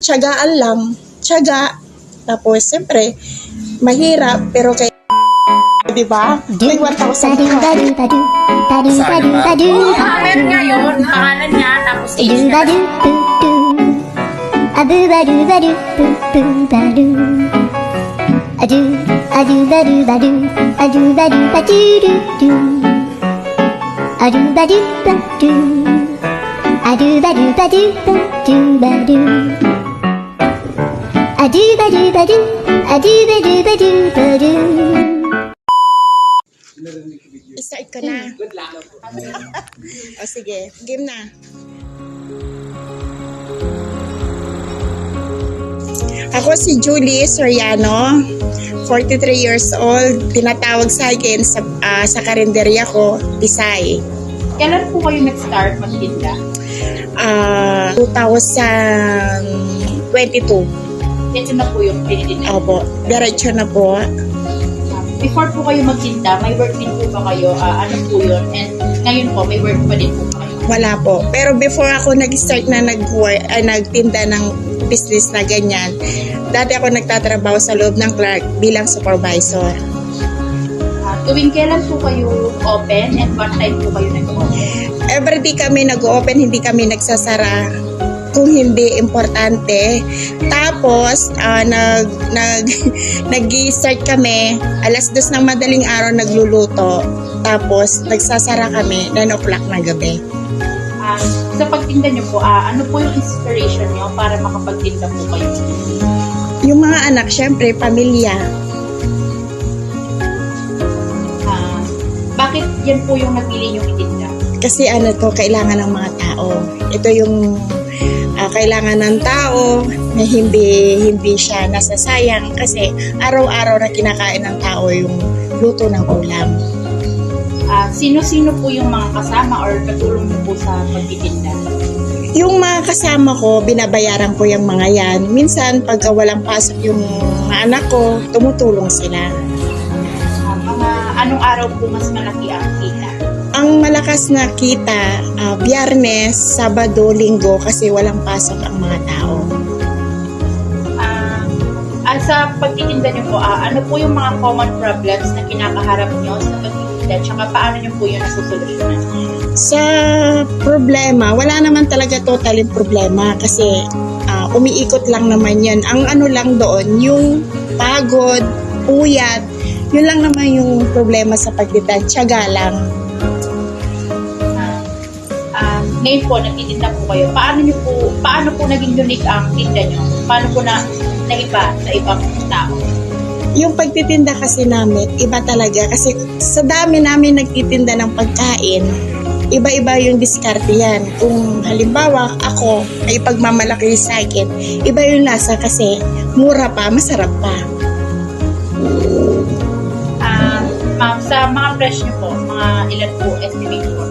Tiyagaan lang, tiyaga. Tapos, siyempre, mahirap, pero kay di ba? May 1,000 Meron nga yun, pangalan niya, tapos age niya. Start ko na. O sige, game na. Ako si Julie Soriano, 43 years old. Tinatawag sa akin sa karinderya ko, Pisay. Kailan po kayo nag-start magtinda? 2022. Yan na po yung tinitinda. Opo, diretso na po. Before po kayo magtinda, may work din po ba kayo? Ano po yun? And ngayon po, may work pa din po ba kayo? Wala po. Pero before ako nag-start na nagtinda ng business na ganyan, dati ako nagtatrabaho sa loob ng Clark bilang supervisor. Tuwing kailan po kayo open and what time po kayo nag-open? Everyday kami nag-open, hindi kami nagsasara kung hindi importante. Tapos, nag-start kami, alas 2 ng madaling araw nagluluto. Tapos, nagsasara kami, 9 o'clock ng gabi. Sa pagtinda nyo po, ano po yung inspiration nyo para makapagtinda po kayo? Yung mga anak, syempre, pamilya. Bakit yan po yung napili yung itinda? Kasi kailangan ng mga tao. Ito yung kailangan ng tao na hindi siya nasasayang kasi araw-araw na kinakain ng tao yung luto ng ulam. Sino-sino po yung mga kasama or katulong niyo po sa pagtitinda? Yung mga kasama ko, binabayaran ko yung mga yan. Minsan, pagka walang pasok yung mga anak ko, tumutulong sila. Mga anong araw po mas malaki ang kita? Ang malakas na kita, Biyernes, Sabado, Linggo kasi walang pasok ang mga tao. Sa pagtitinda niyo po, ano po yung mga common problems na kinakaharap niyo sa pagtitinda? Tsaka paano niyo po yun nasusolusyonan? Sa problema, wala naman talaga totaling problema kasi umiikot lang naman yan. Ang ano lang doon, yung pagod, puyat, yun lang naman yung problema sa pagtitinda. Tiyaga lang. Ngayon po, nagtitinda po kayo. Paano po naging unique ang tinda nyo? Paano po na iba sa ibang tao? Yung pagtitinda kasi namin, iba talaga. Kasi sa dami namin nagtitinda ng pagkain, iba-iba yung diskarte yan. Kung halimbawa, ako, ay pagmamalaki sa akin, iba yung lasa kasi mura pa, masarap pa. Ma'am, sa mga presyo po, mga ilan po estimate po?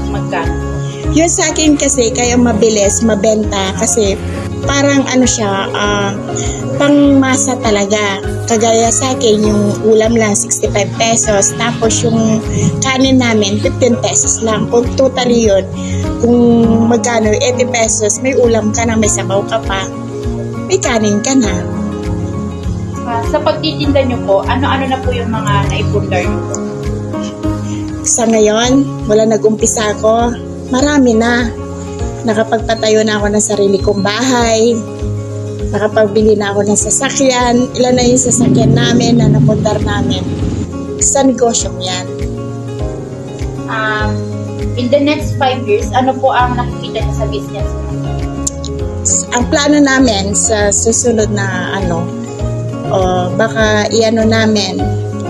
Magkano? Yun sa akin kasi, kaya mabilis, mabenta kasi parang siya, pangmasa talaga. Kagaya sa akin, yung ulam lang 65 pesos, tapos yung kanin namin 15 pesos lang. Kung totally yun, kung magkano 80 pesos, may ulam ka na, may sabaw ka pa, may kanin ka na. Sa pagtitinda nyo po, ano-ano na po yung mga naipundar nyo po? Sa ngayon, wala nag-umpisa ako. Marami na. Nakapagpatayo na ako ng sarili kong bahay. Nakapagbili na ako ng sasakyan. Ilan na yung sasakyan namin na napundar namin sa negosyong yan. In the next 5 years, ano po ang nakikita niyo sa business? Ang plano namin sa susunod na baka namin,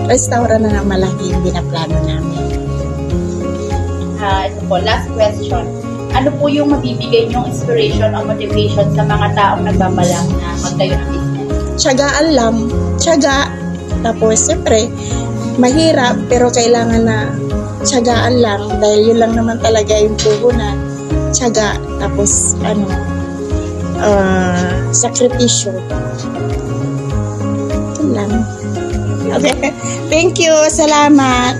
restaurant na ng malaki yung binaplano namin. Ito po, last question. Ano po yung mabibigay niyong inspiration o motivation sa mga taong nagbabalang na magtayo ng business? Tiyagaan lang, tiyaga. Tapos, siyempre, mahirap pero kailangan na tiyagaan lang dahil yun lang naman talaga yung puhunan. Tiyaga, tapos, sakripisyo. Yun lang. Okay. Thank you. Salamat.